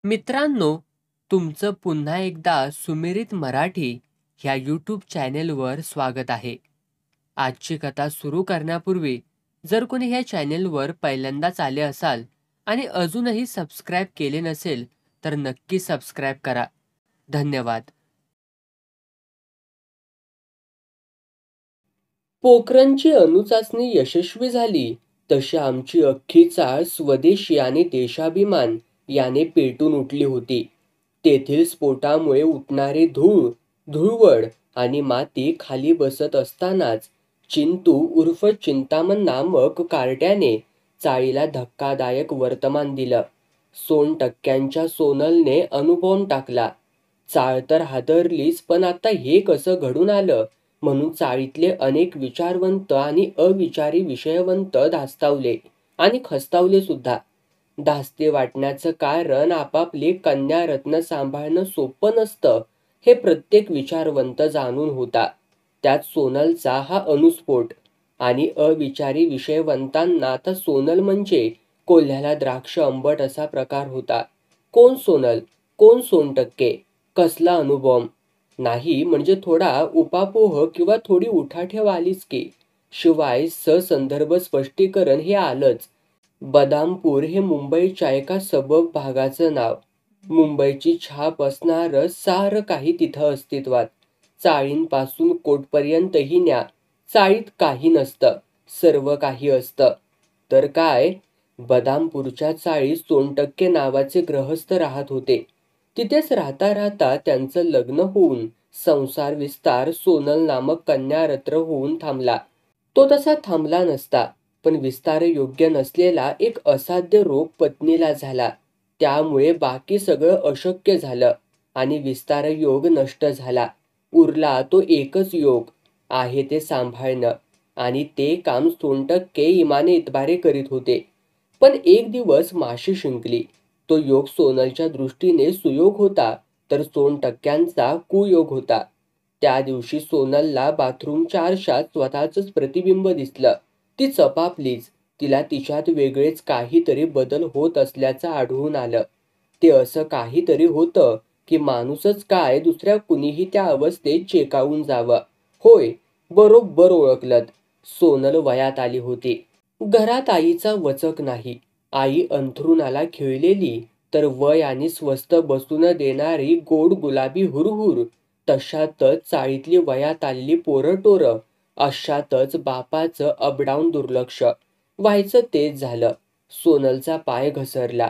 मित्रांनो, तुमचं पुन्हा एकदा सुमिरित मराठी ह्या यूट्यूब चॅनेलवर स्वागत आहे. आजची कथा सुरू करण्यापूर्वी जर कोणी ह्या चॅनेलवर पहिल्यांदाच आले असाल आणि अजूनही सबस्क्राईब केले नसेल तर नक्की सबस्क्राईब करा. धन्यवाद. पोखरणची अणुचाचणी यशस्वी झाली तशी आमची अख्खी चाळ स्वदेशी आणि देशाभिमान याने पेटून उठली होती. तेथील स्फोटामुळे उठणारी धूळ, धुळवड आणि माती खाली बसत असतानाच चिंतू उर्फ चिंतामण नामक कार्ट्याने चाळीला धक्कादायक वर्तमान दिलं. 100% सोनलने अणुबॉम्ब टाकला. चाळ तर हादरलीच, पण आता हे कसं घडून आलं म्हणून चाळीतले अनेक विचारवंत आणि अविचारी विषयवंत धास्तावले आणि खस्तावले सुद्धा. धास्ती वाटण्याचं कारण आपापली कन्यारत्न सांभाळणं सोपं नसतं हे प्रत्येक विचारवंत जाणून होता. त्यात सोनलचा हा अणुस्फोट. आणि अविचारी विषयवंतांना आता सोनल म्हणजे कोल्ह्याला द्राक्ष आंबट असा प्रकार होता. कोण सोनल, कोण 100%, कसला अणुबॉम्ब? नाही म्हणजे थोडा उपापोह किंवा थोडी उठाठेव आलीच की. शिवाय ससंदर्भ स्पष्टीकरण हे आलंच. बदामपूर हे मुंबईच्या एका सबब भागाचं नाव. मुंबईची छाप असणारं सारं काही तिथं अस्तित्वात. चाळींपासून कोटपर्यंतही न्या. चाळीत काही नसतं, सर्व काही असतं. तर काय, बदामपूरच्या चाळीत 100% नावाचे ग्रहस्थ राहत होते. तिथेच राहता राहता त्यांचं लग्न होऊन संसार विस्तार सोनल नामक कन्यारत्न होऊन थांबला. तो तसा थांबला नसता, पण विस्तार योग्य नसलेला एक असाध्य रोग पत्नीला झाला. त्यामुळे बाकी सगळं अशक्य झालं आणि विस्तार योग नष्ट झाला. उरला तो एकच योग आहे ते सांभाळणं, आणि ते काम 100% इमाने इतबारे करीत होते. पण एक दिवस माशी शिंकली. तो योग सोनलच्या दृष्टीने सुयोग होता, तर 100%चा कुयोग होता. त्या दिवशी सोनलला बाथरूमच्या आरशात स्वतःचंच प्रतिबिंब दिसलं. ती चपापलीच. तिला तिच्यात वेगळेच काहीतरी बदल होत असल्याचं आढळून आलं. ते असं काहीतरी होतं की माणूसच काय दुसऱ्या कुणीही त्या अवस्थेत चेकावून जावं. होय, बरोबर ओळखलंत. सोनल वयात आली होती. घरात आईचा वचक नाही. आई अंथरुणाला खिळलेली, तर वय आणि स्वस्थ बसू न देणारी गोड गुलाबी हुरहुर. तशातच चाळीतली वयात आलेली पोरंटोरं. अशातच बापाचं अपडाऊन दुर्लक्ष. व्हायचं तेच झालं. सोनलचा पाय घसरला.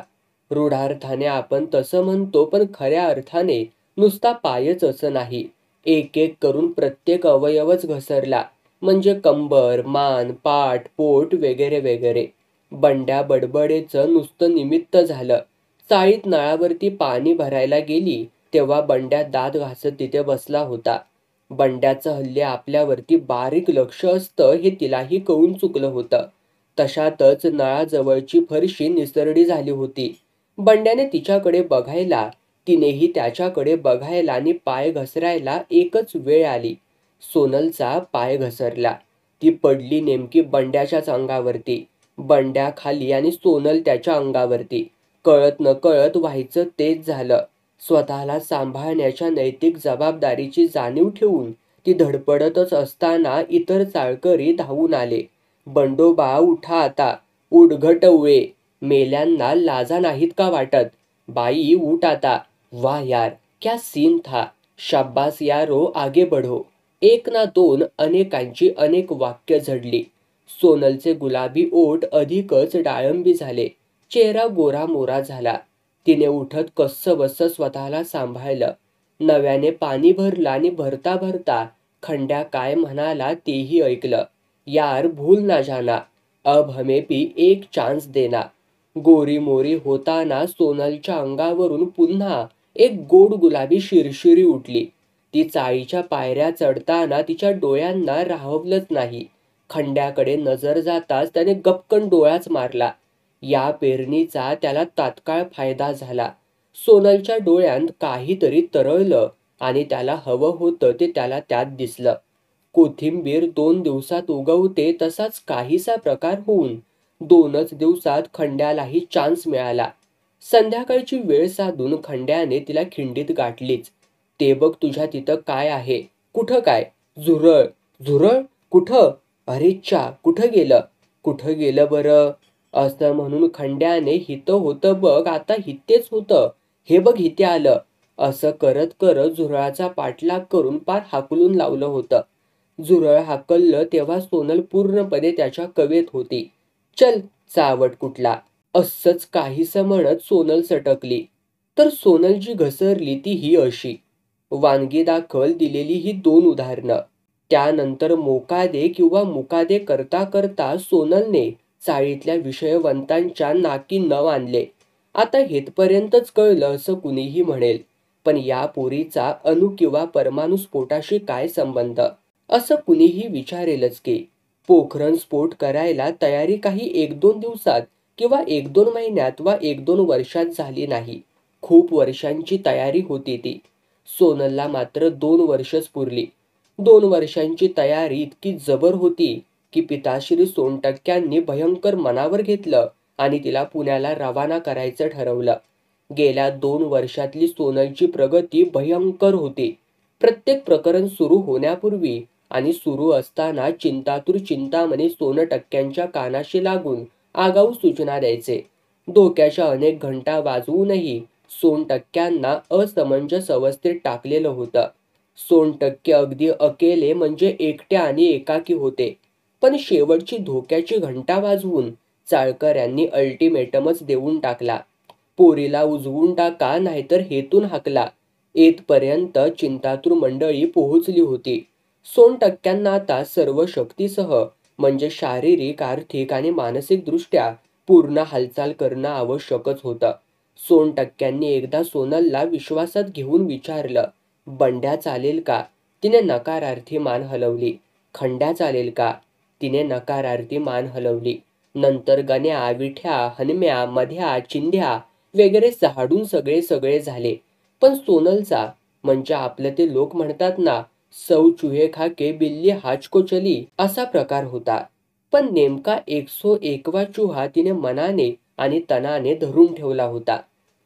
रूढार्थाने आपण तसं म्हणतो, पण खऱ्या अर्थाने नुसता पायच असं नाही. एक एक करून प्रत्येक अवयवच घसरला. म्हणजे कंबर, मान, पाठ, पोट वगैरे वगैरे. बंड्या बडबडेचं नुसतं निमित्त झालं. चाळीत नळावरती पाणी भरायला गेली तेव्हा बंड्या दात घासत तिथे बसला होता. बंड्याचं हल्ली आपल्यावरती बारीक लक्ष असतं हे तिलाही कळून चुकलं होतं. तशातच नळाजवळची फरशी निसरडी झाली होती. बंड्याने तिच्याकडे बघायला, तिनेही त्याच्याकडे बघायला आणि पाय घसरायला एकच वेळ आली. सोनलचा पाय घसरला. ती पडली नेमकी बंड्याच्याच अंगावरती. बंड्या खाली आणि सोनल त्याच्या अंगावरती. कळत नकळत व्हायचं तेच झालं. स्वतःला सांभाळण्याच्या नैतिक जबाबदारीची जाणीव ठेवून ती धडपडतच असताना इतर चाळकरी धावून आले. बंडोबा उठा आता, उठगटवळे, मेल्यांना लाजा नाहीत का वाटत? बाई उठ आता. वाह यार, क्या सीन था. शाब्बास यारो, आगे बढ़ो. एक ना दोन, अनेकांची अनेक वाक्य झडली. सोनलचे गुलाबी ओठ अधिकच डाळंबी झाले. चेहरा गोरा मोरा झाला. तिने उठत कस्सबस्स स्वतःला सांभाळलं. नव्याने पाणी भरलं आणि भरता भरता खंड्या काय म्हणाला तेही ऐकलं. यार भूल ना जाना, अब हमें भी एक चान्स देना. गोरी मोरी होताना सोनलच्या अंगावरून पुन्हा एक गोड गुलाबी शिरशिरी उठली. ती चाळीच्या पायऱ्या चढताना तिच्या डोळ्यांना राहवलंच नाही. खंड्याकडे नजर जाताच त्याने गपकन डोळाच मारला. या पेरणीचा त्याला तात्काळ फायदा झाला. सोनलच्या डोळ्यांत काहीतरी तरळलं आणि त्याला हवं होतं ते त्याला त्यात दिसलं. कोथिंबीर 2 दिवसात उगवते तसाच काहीसा प्रकार होऊन 2च दिवसात खंड्यालाही चान्स मिळाला. संध्याकाळची वेळ साधून खंड्याने तिला खिंडीत गाठलीच. ते बघ तुझ्या तिथं काय आहे. कुठं काय? झुरळ. झुरळ? कुठं? अरे च्या, कुठं गेलं? कुठं गेलं बरं? असं म्हणून खंड्याने हितं होतं बघ, आता हितेच होतं. हे बघ हिते आलं. असं करत करत झुरळाचा पाठलाग करून पार हाकलून लावलं होतं. झुरळ हाकललं तेव्हा सोनल पूर्णपणे त्याच्या कवेत होती. चल, चावट कुठला. असंच काहीसं म्हणत सोनल सटकली. तर सोनल जी घसरली ती ही अशी. वानगी दाखल दिलेली ही 2 उदाहरणं. त्यानंतर मोकादे किंवा मुकादे करता करता सोनलने चाळीतल्या विषयवंतांच्या नाकी नव आणले. आता हेतपर्यंतच कळलं असं कुणीही म्हणेल. पण या पोरीचा अणु किंवा परमाणु स्फोटाशी काय संबंध? असं कुणीही विचारेलच की. पोखरण स्फोट करायला तयारी काही 1-2 दिवसात किंवा 1-2 महिन्यात वा 1-2 वर्षात झाली नाही. खूप वर्षांची तयारी होती ती. सोनलला मात्र 2 वर्षच पुरली. 2 वर्षांची तयारी इतकी जबर होती की पिताश्री सोनटक्क्यांनी भयंकर मनावर घेतलं आणि तिला पुण्याला रवाना करायचं ठरवलं. गेल्या 2 वर्षातली सोनलची प्रगती भयंकर होती. प्रत्येक प्रकरण सुरू होण्यापूर्वी आणि सुरू असताना चिंतातूर चिंतामणी सोनटक्क्यांच्या कानाशी लागून आगाऊ सूचना द्यायचे. धोक्याच्या अनेक घंटा वाजवूनही सोनटक्क्यांना असमंजस अवस्थेत टाकलेलं होतं. सोनटक्के अगदी अकेले म्हणजे एकटे आणि एकाकी होते. पण शेवटची धोक्याची घंटा वाजवून चाळकऱ्यांनी अल्टिमेटमच देऊन टाकला. पोरीला उजवून टाका नाहीतर हेतून हाकला. येथपर्यंत चिंतातूर मंडळी पोहोचली होती. सोनटक्क्यांना आता सर्व शक्तीसह म्हणजे शारीरिक, आर्थिक आणि मानसिक दृष्ट्या पूर्ण हालचाल करणं आवश्यकच होतं. सोनटक्क्यांनी एकदा सोनलला विश्वासात घेऊन विचारलं, बंड्या चालेल का? तिने नकारार्थी मान हलवली. खंड्या चालेल का? तिने नकारार्थी मान हलवली. नंतर गण्या, विठ्या, हनम्या, मध्या, चिंध्या वगैरे झाडून सगळे झाले. पण सोनलचा म्हणजे आपलं ते लोक म्हणतात ना, सौ चूहे खाके बिल्ली हाच को चली असा प्रकार होता. पण नेमका 101वा चुहा तिने मनाने आणि तनाने धरून ठेवला होता.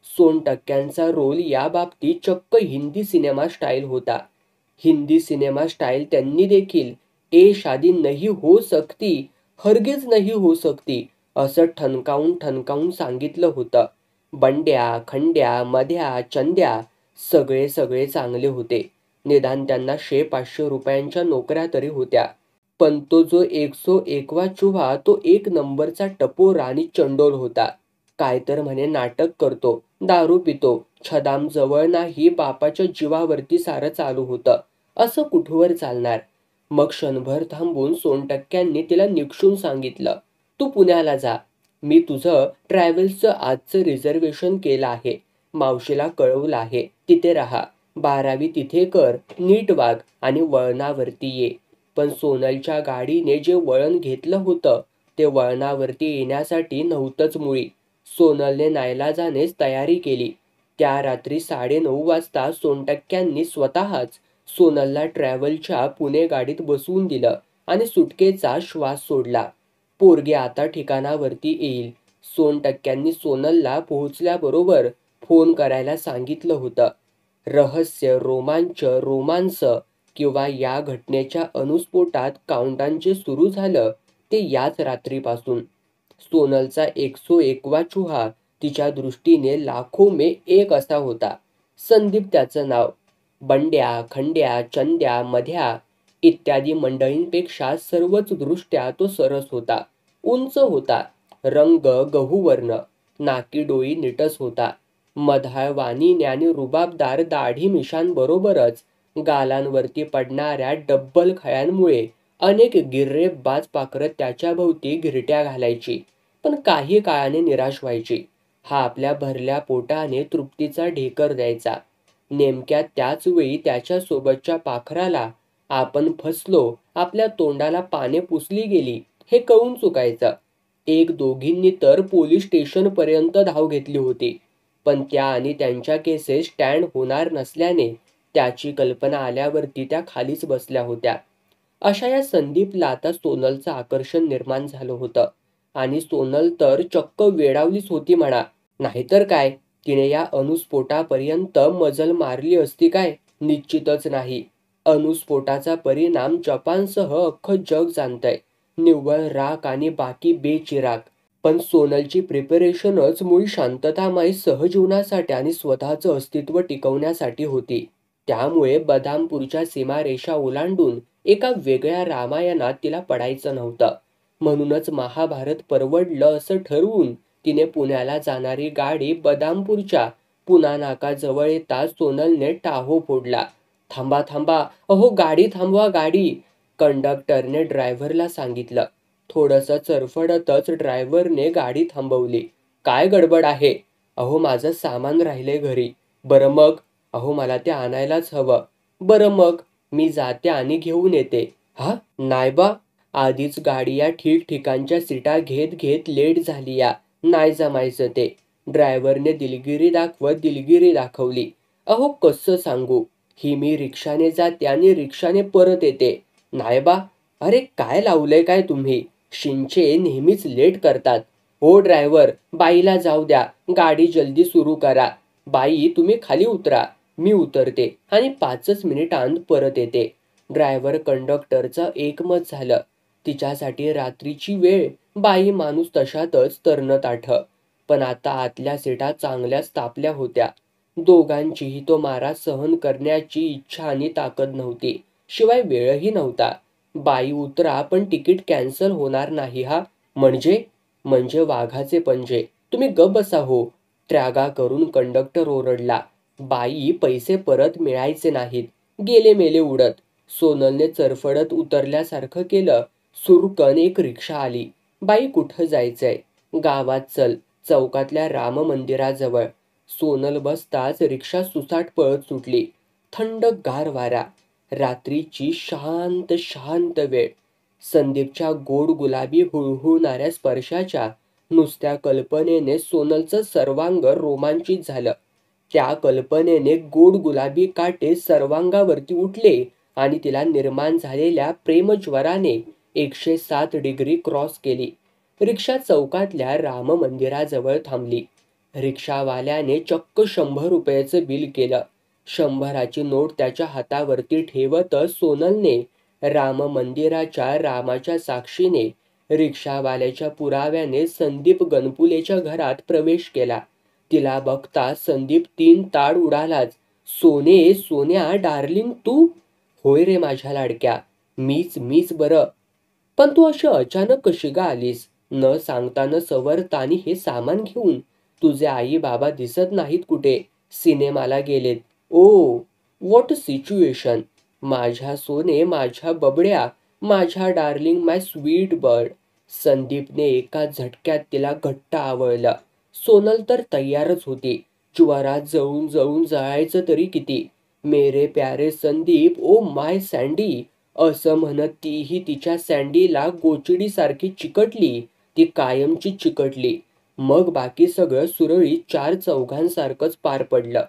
सोनटक्क्यांचा रोल या बाबतीत चक्क हिंदी सिनेमा स्टाईल होता. हिंदी सिनेमा स्टाईल त्यांनी देखील ए शादी नहीं हो सकती, हरगिज नहीं हो सकती असं ठणकावून सांगितलं होतं. बंड्या, खंड्या, मध्या, चंद्या सगळे चांगले होते. निदान त्यांना 100-500 रुपयांच्या नोकऱ्या तरी होत्या. पण तो जो 101वा चुहा तो 1 नंबरचा टपोरा आणि चंडोल होता. काय तर म्हणे नाटक करतो, दारू पितो, छदाम जवळ नाही, बापाच्या जीवावरती सारं चालू होतं. असं कुठवर चालणार? मग क्षणभर थांबून सोनटक्क्यांनी तिला निक्षून सांगितलं, तू पुण्याला जा. मी तुझं ट्रॅव्हल्सचं आजचं रिझर्वेशन केलं आहे. मावशीला कळवलं आहे. तिथे राहा. 12वी तिथे कर, नीट वाग आणि वळणावरती ये. पण सोनलच्या गाडीने जे वळण घेतलं होतं ते वळणावरती येण्यासाठी नव्हतंच मुळी. सोनलने नाईलाजानेच तयारी केली. त्या रात्री 9:30 वाजता सोनटक्क्यांनी स्वतःच सोनलला ट्रॅव्हलच्या पुणे गाडीत बसवून दिलं आणि सुटकेचा श्वास सोडला. पोरगी आता ठिकाणावरती येईल. सोनटक्क्यांनी सोनलला पोहोचल्याबरोबर फोन करायला सांगितलं होतं. रहस्य, रोमांच, रोमांस किंवा या घटनेच्या अणुस्फोटात काउंटडाऊन जे सुरू झालं ते याच रात्रीपासून. सोनलचा 101वा चुहा तिच्या दृष्टीने लाखो में एक असा होता. संदीप त्याचं नाव. बंड्या, खंड्या, चंद्या, मध्या इत्यादी मंडळींपेक्षा सर्वच दृष्ट्या तो सरस होता. उंच होता. रंग गहूवर्ण. नाकी डोळी नीटस होता. मधाळ वाणीने आणि रुबाबदार दाढी मिशांबरोबरच गालांवरती पडणाऱ्या डब्बल खळ्यांमुळे अनेक गिर्रेबाज पाखरं त्याच्या भोवती घिरट्या घालायची. पण काही काळाने निराश व्हायची. हा आपल्या भरल्या पोटाने तृप्तीचा ढेकर द्यायचा. नेमक्या त्याच वेळी त्याच्या सोबतच्या पाखराला आपण फसलो, आपल्या तोंडाला पाने पुसली गेली हे कळून चुकायचं. 1-2घींनी तर पोलीस स्टेशनपर्यंत धाव घेतली होती. पण त्या आणि त्यांच्या केसेस स्टँड होणार नसल्याने त्याची कल्पना आल्यावरती त्या खालीच बसल्या होत्या. अशा या संदीपला आता सोनलचं आकर्षण निर्माण झालं होतं. आणि सोनल तर चक्क वेडावलीच होती म्हणा. नाहीतर काय, तिने या अणुस्फोटापर्यंत मजल मारली असती काय? निश्चितच नाही. अणुस्फोटाचा परिणाम जपानसह अख्खं जग जाणतंय. निव्वळ राख आणि बाकी बेचिराग. पण सोनलची प्रिपरेशनच मुळी शांततामय सहजीवनासाठी आणि स्वतःचं अस्तित्व टिकवण्यासाठी होती. त्यामुळे बदामपूरच्या सीमारेषा ओलांडून एका वेगळ्या रामायणात तिला पडायचं नव्हतं. म्हणूनच महाभारत परवडलं असं ठरवून तिने पुण्याला जाणारी गाडी बदामपूरच्या पुना नाकाजवळ येताच सोनलने टाहो फोडला. थांबा थांबा, अहो गाडी थांबवा गाडी, कंडक्टरने ड्रायव्हरला सांगितलं. थोडंसं चरफडतच ड्रायव्हरने गाडी थांबवली. काय गडबड आहे? अहो माझं सामान राहिलंय घरी. बरं मग? अहो मला ते आणायलाच हवं. बरं मग, मी जाते आणि घेऊन येते. हा? नाही बा. आधीच गाडी या ठिकठिकाणच्या सीटा घेत घेत लेट झाली या. नाही जमायचं ते. ड्रायव्हरने दिलगिरी दाखवत दिलगिरी दाखवली. अहो कसं सांगू? ही मी रिक्षाने जाते आणि रिक्षाने परत येते. नाही बा. अरे काय लावलंय काय तुम्ही? शिंचे नेहमीच लेट करतात. हो ड्रायव्हर, बाईला जाऊ द्या. गाडी जल्दी सुरू करा. बाई तुम्ही खाली उतरा. मी उतरते आणि 5च मिनिटांत परत येते. ड्रायव्हर कंडक्टरचं एकमत झालं. तिच्यासाठी रात्रीची वेळ, बाई माणूस तशातच तरणताठ. पण आता आतल्या सीटा चांगल्याच तापल्या होत्या. दोघांचीही तो मारा सहन करण्याची इच्छा आणि ताकद नव्हती. शिवाय वेळही नव्हता. बाई उतरा पण तिकीट कॅन्सल होणार नाही हा. म्हणजे? म्हणजे वाघाचे पंजे. तुम्ही गप बसा हो. त्रागा करून कंडक्टर ओरडला. बाई पैसे परत मिळायचे नाहीत. गेले मेले उडत. सोनलने चरफडत उतरल्यासारखं केलं. सुरकन एक रिक्षा आली. बाई कुठं जायचंय? गावात चल, चौकातल्या राम मंदिराजवळ. सोनल बसताच रिक्षा सुसाट पळत सुटली. थंड गार वारा. रात्रीची शांत शांत वेळ. संदीपच्या गोड गुलाबी हुळहुळणाऱ्या स्पर्शाच्या नुसत्या कल्पनेने सोनलचं सर्वांग रोमांचित झालं. त्या कल्पनेने गोड गुलाबी काटे सर्वांगावरती उठले आणि तिला निर्माण झालेल्या प्रेमज्वराने 107 डिग्री क्रॉस केली. रिक्षा चौकातल्या राम मंदिराजवळ थांबली. रिक्षावाल्याने चक्क 100 रुपयाचं बिल केलं. 100ची नोट त्याच्या हातावरती ठेवतच सोनलने राम मंदिराच्या रामाच्या साक्षीने रिक्षावाल्याच्या पुराव्याने संदीप गणपुलेच्या घरात प्रवेश केला. तिला बघता संदीप 3 ताड उडालाच. सोने, सोन्या डार्लिंग तू? होय रे माझ्या लाडक्या. मीच बरं. पण तू अशी अचानक कशी गा आलीस? न सांगता न सवरता आणि हे सामान घेऊन? तुझे आई बाबा दिसत नाहीत कुठे? सिनेमाला गेलेत. ओ, व्हॉट सिच्युएशन. माझ्या सोने, माझ्या बबड्या, माझ्या डार्लिंग, माय स्वीट बर्ड. संदीपने एका झटक्यात तिला घट्ट आवळलं. सोनल तर तयारच होती. ज्वरात जळून जळून जळायचं तरी किती. मेरे प्यारे संदीप, ओ माय सँडी, असं म्हणत तीही तिच्या सँडीला गोचिडीसारखी चिकटली. ती कायमची चिकटली. मग बाकी सगळं सुरळीत 4 चौघांसारखंच पार पडलं.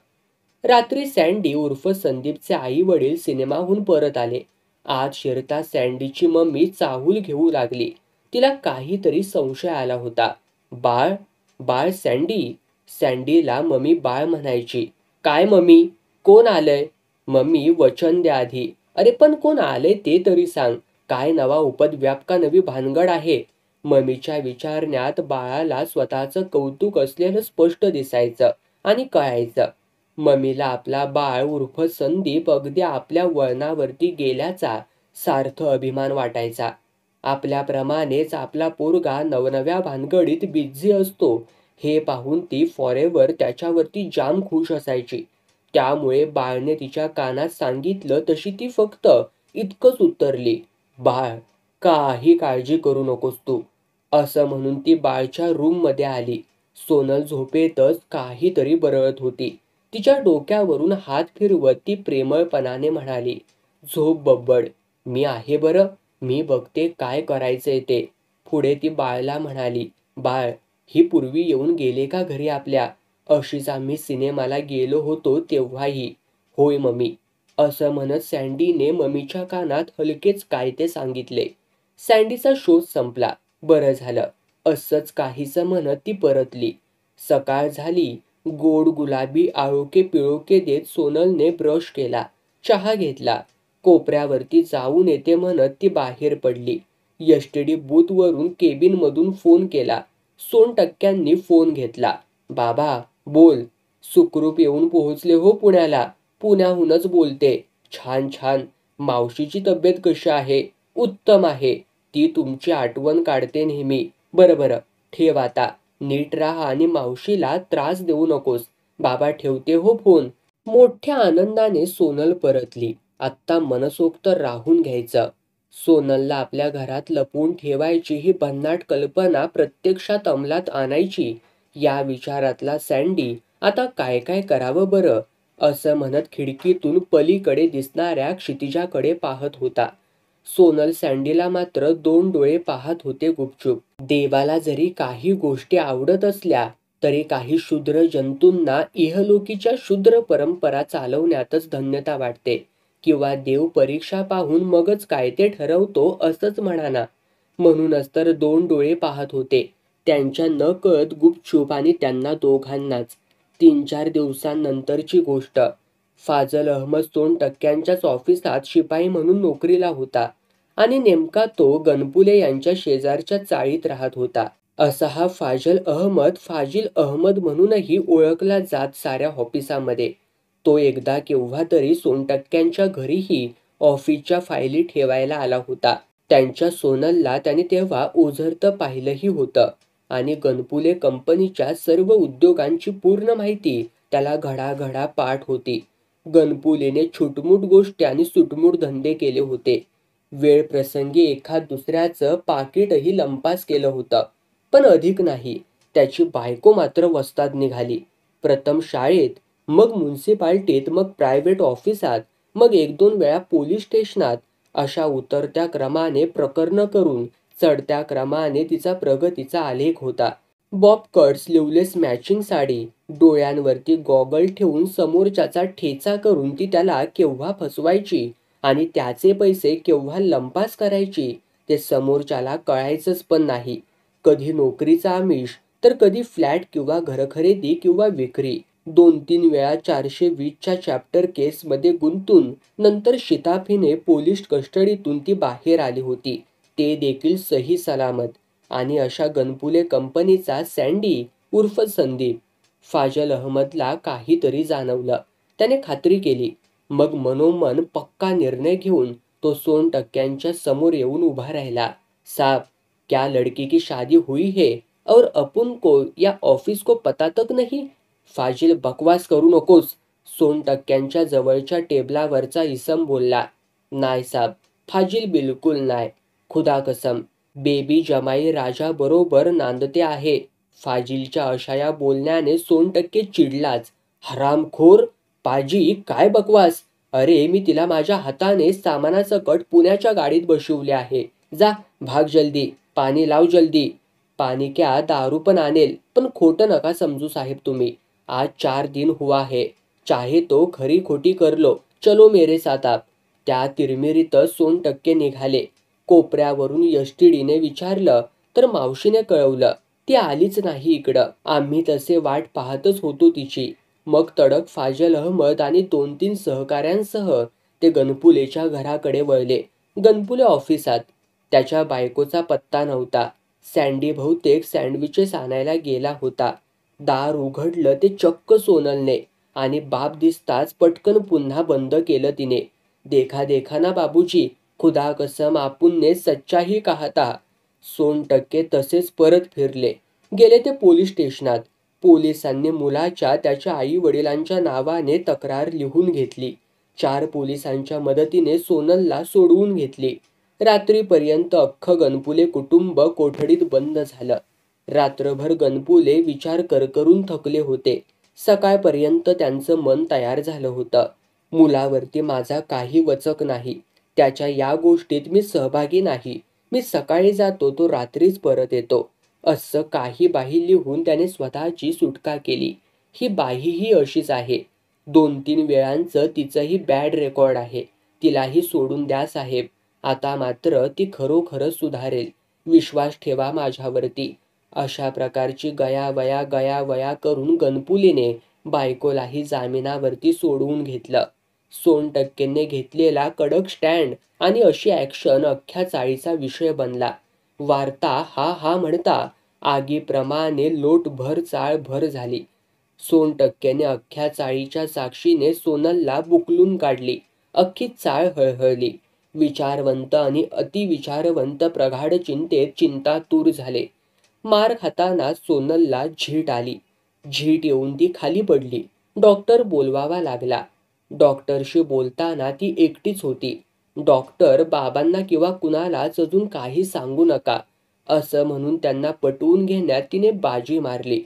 रात्री सँडी उर्फ संदीपचे आई वडील सिनेमाहून परत आले. आत शिरता सँडीची मम्मी चाहूल घेऊ लागली. तिला काहीतरी संशय आला होता. बाळ, बाळ सँडी. सँडीला मम्मी बाळ म्हणायची. काय मम्मी? कोण आलंय? मम्मी वचन द्या आधी. अरे पण कोण आलंय ते तरी सांग. काय नवा उपद्व्याप का नवी भानगड आहे? मम्मीच्या विचारण्यात बाळाला स्वतःचं कौतुक असलेलं स्पष्ट दिसायचं आणि कळायचं. मम्मीला आपला बाळ उर्फ संदीप अगदी आपल्या वळणावरती गेल्याचा सार्थ अभिमान वाटायचा. आपल्याप्रमाणेच आपला पोरगा नवनव्या भानगडीत बिझी असतो हे पाहून ती फॉरेवर त्याच्यावरती जाम खुश असायची. त्यामुळे बाळने तिच्या कानात सांगितलं तशी ती फक्त इतकंच उत्तरली. बाळ, काही काळजी करू नकोस तू. असं म्हणून ती बाळच्या रूममध्ये आली. सोनल झोपेतच काहीतरी बरळत होती. तिच्या डोक्यावरून हात फिरवत ती प्रेमळपणाने म्हणाली. झोप बब्बड, मी आहे बरं. मी बघते काय करायचंय ते. पुढे ती बाळला म्हणाली. बाळ, ही पूर्वी येऊन गेले का घरी आपल्या? अशीच आम्ही सिनेमाला गेलो होतो तेव्हाही. होय मम्मी. असं म्हणत सँडीने मम्मीच्या कानात हलकेच काय ते सांगितले. सँडीचा शोध संपला. बरं झालं. असंच काहीसं म्हणत ती परतली. सकाळ झाली. गोड गुलाबी आळोखे पिळोखे देत सोनलने ब्रश केला, चहा घेतला. कोपऱ्यावरती जाऊन येते म्हणत ती बाहेर पडली. एसटीडी बूथवरून केबिनमधून फोन केला. सोनटक्क्यांनी फोन घेतला. बाबा बोल. सुखरूप येऊन पोहोचले हो पुण्याला. पुण्याहूनच बोलते. छान छान. मावशीची तब्येत कशी आहे? उत्तम आहे. ती तुमची आठवण काढते नेहमी. बरं बरं, ठेव आता. नीट राहा आणि मावशीला त्रास देऊ नकोस. बाबा ठेवते हो फोन. मोठ्या आनंदाने सोनल परतली. आत्ता मनसोक्त राहून घ्यायचं. सोनलला आपल्या घरात लपवून ठेवायची ही भन्नाट कल्पना प्रत्यक्षात अंमलात आणायची. या विचारातला सँडी आता काय काय करावं बरं, असं म्हणत खिडकीतून पलीकडे दिसणाऱ्या क्षितिजाकडे पाहत होता. सोनल सँडीला मात्र 2 डोळे पाहत होते गुपचूप. देवाला जरी काही गोष्टी आवडत असल्या तरी काही शूद्र जंतूंना इहलोकीच्या शूद्र परंपरा चालवण्यातच धन्यता वाटते. किंवा देव परीक्षा पाहून मगच काय ते ठरवतो असंच म्हणा ना. म्हणूनच तर 2 डोळे पाहत होते. त्यांच्या नकळत गुपचूप आणि त्यांना दोघांनाच. 3-4 दिवसांनंतरची गोष्ट. फाजल अहमद सोनटक्क्यांच्याच ऑफिसात शिपाई म्हणून नोकरीला होता आणि नेमका तो गणपुले यांच्या शेजारच्या चाळीत राहत होता. असा हा फाजील अहमद म्हणूनही ओळखला जात साऱ्या ऑफिसामध्ये. तो एकदा केव्हा तरी सोनटक्क्यांच्या घरीही ऑफिसच्या फायली ठेवायला आला होता. त्यांच्या सोनलला त्याने तेव्हा ओझरतं पाहिलंही होतं आणि गणपुले कंपनीच्या सर्व उद्योगांची पूर्ण माहिती त्याला घडाघडा पाठ होती. गणपुलेने छुटमुट गोष्टी आणि सुटमुट धंदे केले होते. वेळ प्रसंगी एखाद दुसऱ्याचं पाकिटही लंपास केलं होतं, पण अधिक नाही. त्याची बायको मात्र वस्ताद निघाली. प्रथम शाळेत, मग म्युन्सिपाल्टीत, मग प्रायव्हेट ऑफिसात, मग 1-2 वेळा पोलीस स्टेशनात, अशा उतरत्या क्रमाने प्रकरणं करून चढत्या क्रमाने तिचा प्रगतीचा आलेख होता. Bob cut, sleeveless matching sari, डोळ्यांवरती गॉगल ठेवून समोरच्याचा ठेचा करून ती त्याला केव्हा फसवायची आणि त्याचे पैसे केव्हा लंपास करायची ते समोरच्याला कळायचंच पण नाही. कधी नोकरीचा आमिष, तर कधी फ्लॅट किंवा घरखरेदी किंवा विक्री. 2-3 वेळा 420च्या चॅप्टर केसमध्ये गुंतून नंतर शिताफीने पोलीस कस्टडीतून ती बाहेर आली होती, ते देखील सही सलामत. आणि अशा गणपुले कंपनीचा सँडी उर्फ संदीप. फाजल अहमदला काहीतरी जाणवलं. त्याने खात्री केली. मग मनोमन पक्का निर्णय घेऊन तो सोनटक्क्यांच्या समोर येऊन उभा राहिला. साहब, क्या लड़की की शादी हुई है और अपन को या ऑफिस को पता तक नहीं? फाजील बकवास करू नकोस. सोनटक्क्यांच्या जवळच्या टेबलावरचा इसम बोलला. नाही साहब, फाजील बिलकुल नाही. खुदा कसम, बेबी जमाई राजाबरोबर नांदते आहे. फाजीलच्या अशा या बोलण्याने सोनटक्के चिडलाच. हरामखोर. पाजी, काय बकवास. अरे, मी तिला माझ्या हाताने सामानासकट पुण्याच्या गाडीत बसवले आहे. जा, भाग जल्दी. पाणी लाव जल्दी. पाणी क्या, दारू पण आणेल, पण खोटं नका समजू साहेब तुम्ही. आज 4 दिन हुआ है. चाहे तो खरी खोटी कर लो. चलो मेरे साथ आप. त्या तिरमिरीतच सोनटक्के निघाले. कोपऱ्यावरून एसटीडीने विचारलं तर मावशीने कळवलं, ती आलीच नाही इकडं. आम्ही तसे वाट पाहतच होतो तिची. मग तडक फाजल अहमद आणि 2-3 सहकाऱ्यांसह ते गणपुलेच्या घराकडे वळले. गणपुले ऑफिसात. त्याच्या बायकोचा पत्ता नव्हता. सँडी बहुतेक सँडविचेस आणायला गेला होता. दार उघडलं ते चक्क सोनलने आणि बाप दिसताच पटकन पुन्हा बंद केलं तिने. देखा देखा ना बाबूजी, खुदा कसम आपुनने सच्चा ही कहा था. सोनटक्के तसेच परत फिरले. गेले ते पोलीस स्टेशनात. पोलिसांनी मुलाच्या त्याच्या आई वडिलांच्या नावाने तक्रार लिहून घेतली. 4 पोलिसांच्या मदतीने सोनलला सोडवून घेतली. रात्रीपर्यंत अख्खं गणपुले कुटुंब कोठडीत बंद झालं. रात्रभर गणपुले विचार करून थकले होते. सकाळपर्यंत त्यांचं मन तयार झालं होतं. मुलावरती माझा काही वचक नाही. त्याच्या या गोष्टीत मी सहभागी नाही. मी सकाळी जातो, तो रात्रीच परत येतो. असं काही बाही लिहून त्याने स्वतःची सुटका केली. ही बाहीही अशीच आहे. 2-3 वेळांचं तिचंही बॅड रेकॉर्ड आहे. तिलाही सोडून द्या साहेब. आता मात्र ती खरोखरच सुधारेल. विश्वास ठेवा माझ्यावरती. अशा प्रकारची गयावया करून गणपुलीने बायकोलाही जामिनावरती सोडवून घेतलं. सोनटक्केने घेतलेला कडक स्टँड आणि अशी ॲक्शन अख्ख्या चाळीचा विषय बनला. वार्ता हा म्हणता आगीप्रमाणे लोटभर चाळभर झाली. सोनटक्क्याने अख्ख्या चाळीच्या साक्षीने सोनलला बुकलून काढली. अख्खी चाळ हळहळली. विचारवंत आणि अतिविचारवंत प्रगाढ चिंतेत चिंतातूर झाले. मार खाताना सोनलला झीट आली. झीट येऊन ती खाली पडली. डॉक्टर बोलवावा लागला. डॉक्टरशी बोलताना ती एकटीच होती. डॉक्टर बाबांना किंवा कुणालाच अजून काही सांगू नका असं म्हणून त्यांना पटवून घेण्यात तिने बाजी मारली.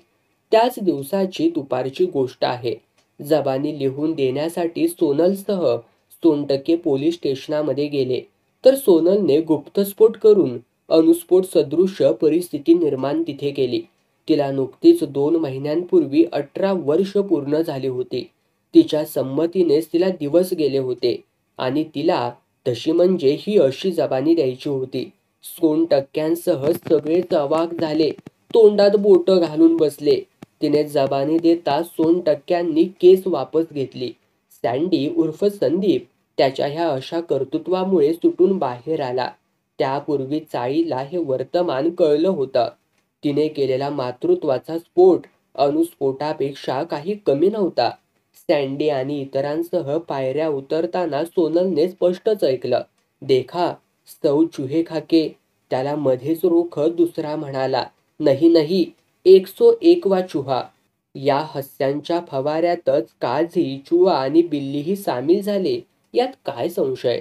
त्याच दिवसाची दुपारची गोष्ट आहे. जबानी लिहून देण्यासाठी सोनलसह सोनटक्के पोलीस स्टेशनामध्ये गेले तर सोनलने गुप्तस्फोट करून अणुस्फोट सदृश्य परिस्थिती निर्माण तिथे केली. तिला नुकतीच 2 महिन्यांपूर्वी 18 वर्ष पूर्ण झाली होती. तिच्या संमतीनेच तिला दिवस गेले होते आणि तिला तशी म्हणजे ही अशी जबानी द्यायची होती. सोनटक्क्यांसह सगळेच अवाक झाले. तोंडात बोटं घालून बसले. तिने जबानी देता सोनटक्क्यांनी केस वापस घेतली. सँडी उर्फ संदीप त्याच्या ह्या अशा कर्तृत्वामुळे सुटून बाहेर आला. त्यापूर्वी चाळीला हे वर्तमान कळलं होतं. तिने केलेला मातृत्वाचा स्फोट अणुस्फोटापेक्षा काही कमी नव्हता. सँडी आणि इतरांसह पायऱ्या उतरताना सोनलने स्पष्टच ऐकलं. देखा सौ चूहे खाके. त्याला मध्येच रोखत दुसरा म्हणाला, नहीं नहीं 101वा चुहा. या हस्यांच्या फवाऱ्यातच काझी, चुहा आणि बिल्लीही सामील झाले यात काय संशय.